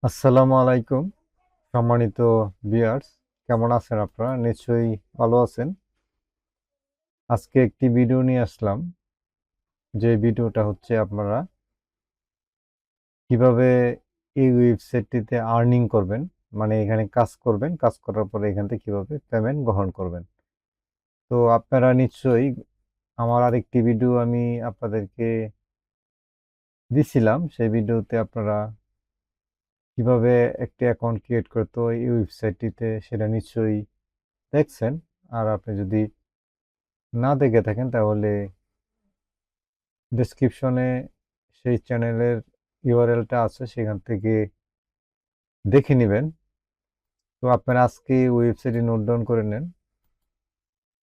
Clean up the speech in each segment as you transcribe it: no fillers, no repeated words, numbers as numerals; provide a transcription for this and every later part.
আসসালামু আলাইকুম সম্মানিত ভিউয়ার্স, কেমন আছেন আপনারা? নিশ্চয়ই ভালো আছেন। আজকে একটি ভিডিও নিয়ে আসলাম, যে ভিডিওটা হচ্ছে আপনারা কিভাবে এই ওয়েবসাইটটিতে আর্নিং করবেন, মানে এখানে কাজ করবেন, কাজ করার পরে এখান থেকে কিভাবে পেমেন্ট গ্রহণ করবেন। তো আপনারা নিশ্চয়ই আমার আরেকটি ভিডিও আমি আপনাদেরকে দিছিলাম, সেই ভিডিওতে আপনারা কিভাবে একটি অ্যাকাউন্ট ক্রিয়েট করতে হয় এই ওয়েবসাইটটিতে সেটা নিশ্চয়ই দেখছেন। আর আপনি যদি না দেখে থাকেন তাহলে ডেসক্রিপশনে সেই চ্যানেলের ইউআরএলটা আছে, সেখান থেকে দেখে নেবেন। তো আপনারা আজকে ওয়েবসাইটে নোট ডাউন করে নেন।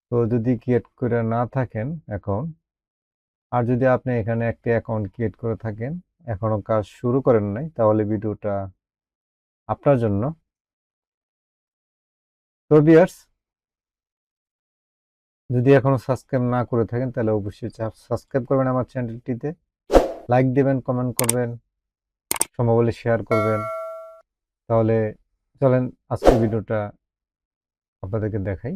তো যদি ক্রিয়েট করে না থাকেন এখন, আর যদি আপনি এখানে একটি অ্যাকাউন্ট ক্রিয়েট করে থাকেন, এখনো কাজ শুরু করেন নাই, তাহলে ভিডিওটা আপনার জন্য। তো ভিউয়ার্স, যদি এখনো সাবস্ক্রাইব না করে থাকেন তাহলে অবশ্যই সাবস্ক্রাইব করবেন আমার চ্যানেলটিতে, লাইক দেবেন, কমেন্ট করবেন, সম্ভব হলে শেয়ার করবেন। তাহলে চলেন আজকের ভিডিওটা আপনাদেরকে দেখাই,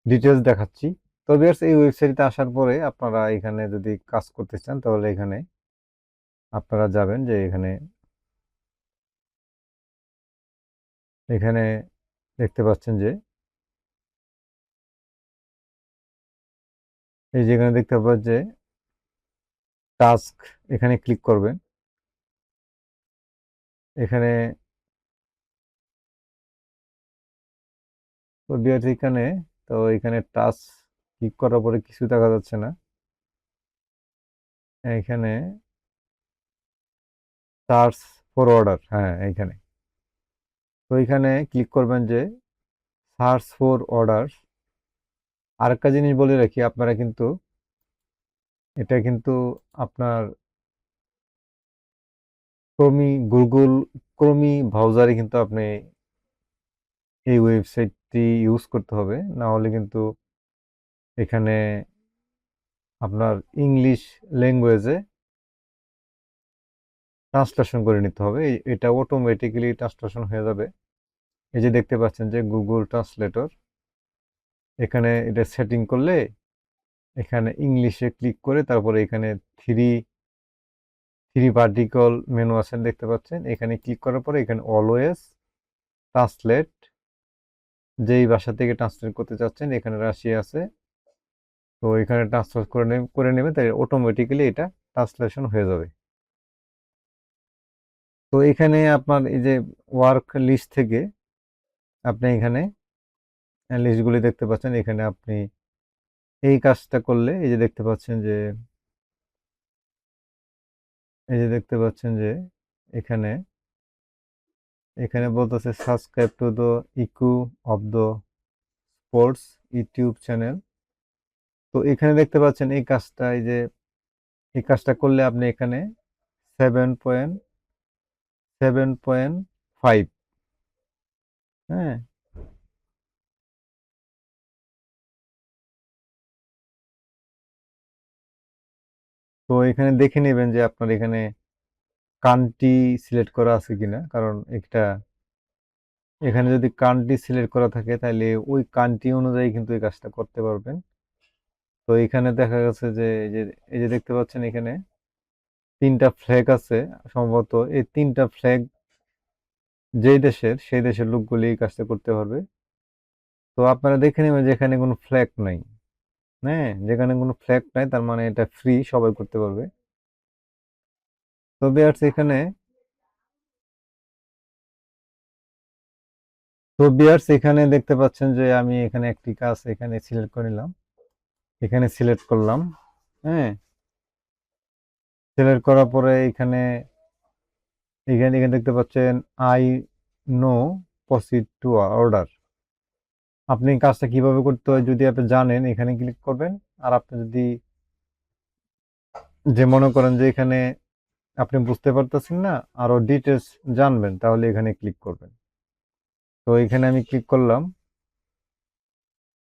ডিটেলস দেখাচ্ছি। তো ভিউয়ার্স, এই ওয়েবসাইটে আসার পরে আপনারা এখানে যদি কাজ করতে চান তাহলে এখানে আপনারা যাবেন, যে এখানে এখানে দেখতে পাচ্ছেন যে এই যেখানে দেখতে পাচ্ছেন যে টাস্ক, এখানে ক্লিক করবেন। এখানে তো ভিউয়ার্স এখানে, তো এখানে টাস্ক ক্লিক করার পরে কিছু দেখা যাচ্ছে না। এখানে সার্চ ফর অর্ডার, হ্যাঁ এইখানে, তো এখানে ক্লিক করবেন যে সার্চ ফর অর্ডার। আরেকটা জিনিস বলে রাখি, আপনারা কিন্তু এটা কিন্তু আপনার গুগল ক্রোমি ব্রাউজারে কিন্তু আপনি এই ওয়েবসাইটটি ইউজ করতে হবে, না হলে কিন্তু এখানে আপনার ইংলিশ ল্যাঙ্গুয়েজে ট্রান্সলেশন করে নিতে হবে। এটা অটোমেটিক্যালি ট্রান্সলেশন হয়ে যাবে। এই যে দেখতে পাচ্ছেন যে গুগল ট্রান্সলেটর, এখানে এটা সেটিং করলে এখানে ইংলিশে ক্লিক করে তারপরে এখানে থ্রি থ্রি ভার্টিক্যাল মেনু আছে দেখতে পাচ্ছেন, এখানে ক্লিক করার পরে এখানে অলওয়েজ ট্রান্সলেট, যেই ভাষা থেকে ট্রান্সলেট করতে চাচ্ছেন এখানে রাশিয়া আছে, তো এখানে ট্রান্সলেট করে নেবেন, তাই অটোমেটিক্যালি এটা ট্রান্সলেশন হয়ে যাবে। তো এখানে আপনার এই যে ওয়ার্ক লিস্ট থেকে আপনি এখানে লিস্টগুলি দেখতে পাচ্ছেন, এখানে আপনি এই কাজটা করলে এই যে দেখতে পাচ্ছেন যে এই যে দেখতে পাচ্ছেন যে এখানে এখানে বলতেছে সাবস্ক্রাইব টু দ্য ইকু of the sports YouTube channel. তো এখানে দেখতে পাচ্ছেন এই কাজটা, এই যে এই কাজটা করলে আপনি এখানে 7.7.5, হ্যাঁ, তো এখানে দেখে নেবেন যে আপনার এখানে কান্ট্রি সিলেক্ট করা আছে কিনা, কারণ এটা এখানে যদি কান্ট্রি সিলেক্ট করা থাকে তাহলে ওই কান্ট্রি অনুযায়ী কিন্তু এই কাজটা করতে পারবেন। তো এখানে দেখা গেছে যে এই যে দেখতে পাচ্ছেন এখানে তিনটা ফ্ল্যাগ আছে, সম্ভবত এই তিনটা ফ্ল্যাগ যেই দেশের সেই দেশের লোকগুলি এই কাজটা করতে পারবে। তো আপনারা দেখে নেবেন যে এখানে কোনো ফ্ল্যাগ নাই, হ্যাঁ, যেখানে কোনো ফ্ল্যাগ নাই তার মানে এটা ফ্রি, সবাই করতে পারবে। তো ভিউয়ার্স এখানে তো ভিউয়ার্স এখানে দেখতে পাচ্ছেন যে আমি এখানে একটি কাজ এখানে সিলেক্ট করে নিলাম, এখানে সিলেক্ট করলাম, হ্যাঁ, সিলেক্ট করার পরে এখানে এখানে এখানে দেখতে পাচ্ছেন I know proceed to order. আপনি কাজটা কিভাবে করতে হয় যদি আপনি জানেন এখানে ক্লিক করবেন, আর আপনি যদি যে মনে করেন যে এখানে আপনি বুঝতে পারতেছেন না, আরো ডিটেলস জানবেন, তাহলে এখানে ক্লিক করবেন। তো এখানে আমি ক্লিক করলাম,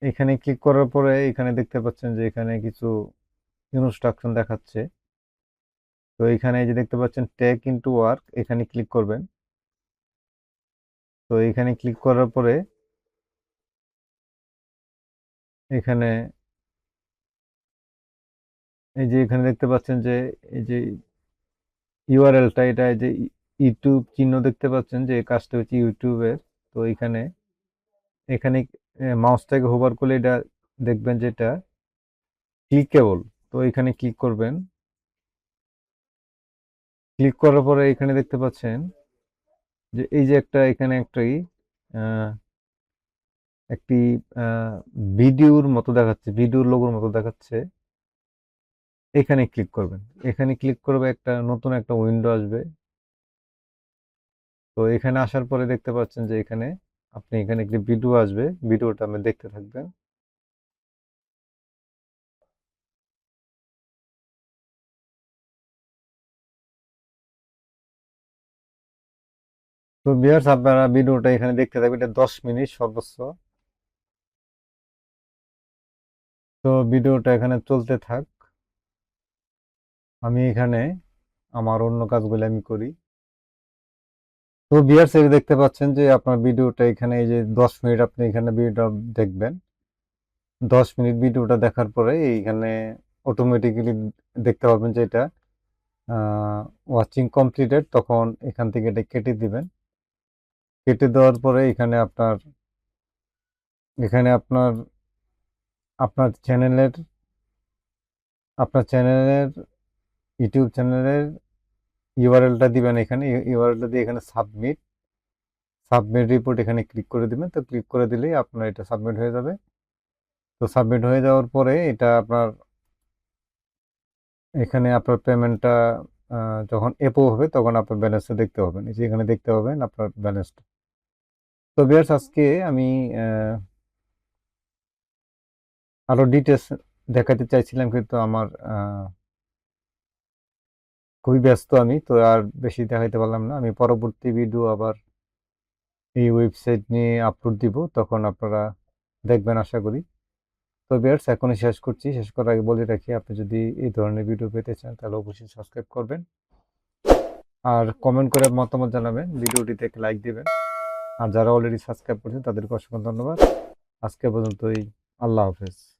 এখানে ক্লিক করার পরে এখানে দেখতে পাচ্ছেন যে এখানে কিছু ইনস্ট্রাকশন দেখাচ্ছে। তো এখানে এই যে দেখতে পাচ্ছেন টেক ইনটু ওয়ার্ক, এখানে ক্লিক করবেন। তো এখানে ক্লিক করার পরে এখানে এই যে এখানে দেখতে পাচ্ছেন যে এই যে ইউআরএলটা, এটা এই যে ইউটিউব চিহ্ন দেখতে পাচ্ছেন যে এই কাজটা হচ্ছে ইউটিউবের। তো এখানে এখানে মাউসটাকে হোভার করলে এটা দেখবেন যে এটা ক্লিকেবল। তো এখানে ক্লিক করবেন। ক্লিক করার পরে এখানে দেখতে পাচ্ছেন যে এই যে একটা এখানে আহ, একটি ভিডিওর মতো দেখাচ্ছে, ভিডিওর লোগোর মতো দেখাচ্ছে। এখানে ক্লিক করবেন। এখানে ক্লিক করবে, একটা নতুন একটা উইন্ডো আসবে। তো এখানে আসার পরে দেখতে পাচ্ছেন যে এখানে আপনি এখানে একটি ভিডিও আসবে, ভিডিওটা আপনি দেখতে থাকবেন। তো ভিউয়ার্স, আপনারা ভিডিওটা এখানে দেখতে থাকবেন, এটা 10 মিনিট সর্বোচ্চ। তো ভিডিওটা এখানে চলতে থাক, আমি এখানে আমার অন্য কাজগুলো আমি করি। তো ভিউয়ার্স, এই দেখতে পাচ্ছেন যে আপনার ভিডিওটা এখানে এই যে 10 মিনিট আপনি এখানে ভিডিওটা দেখবেন। 10 মিনিট ভিডিওটা দেখার পরে এইখানে অটোমেটিক্যালি দেখতে পাবেন যে এটা ওয়াচিং কমপ্লিটেড। তখন এখান থেকে এটা কেটে দিবেন। কেটে দেওয়ার পরে এখানে আপনার আপনার চ্যানেলের আপনার চ্যানেলের ইউটিউব চ্যানেলের ইউআরএলটা দিবেন। এখানে ইউআরএলটা দিয়ে এখানে সাবমিট রিপোর্ট এখানে ক্লিক করে দিবেন। তো ক্লিক করে দিলেই আপনার এটা সাবমিট হয়ে যাবে। তো সাবমিট হয়ে যাওয়ার পরে এটা এখানে আপনার পেমেন্টটা যখন অ্যাপ্রুভ হবে তখন আপনার ব্যালেন্সটা দেখতে পাবেন। এই যে এখানে দেখতে পাবেন আপনার ব্যালেন্সটা। তো ভিউয়ার্স, আজকে আমি আরো ডিটেলস দেখাতে চাইছিলাম, কিন্তু আমার খুবই ব্যস্ত আমি, তো আর বেশি দেখাইতে পারলাম না। আমি পরবর্তী ভিডিও আবার এই ওয়েবসাইট নিয়ে আপলোড দিব, তখন আপনারা দেখবেন আশা করি। তো ভিউয়ার্স, এখনই শেষ করছি। শেষ করার আগে বলে রাখি, আপনি যদি এই ধরনের ভিডিও পেতে চান তাহলে অবশ্যই সাবস্ক্রাইব করবেন আর কমেন্ট করে মতামত জানাবেন, ভিডিওটিতে একটা লাইক দিবেন। আর যারা অলরেডি সাবস্ক্রাইব করেছেন তাদেরকে অসংখ্য ধন্যবাদ। আজকে পর্যন্তই। আল্লাহ হাফেজ।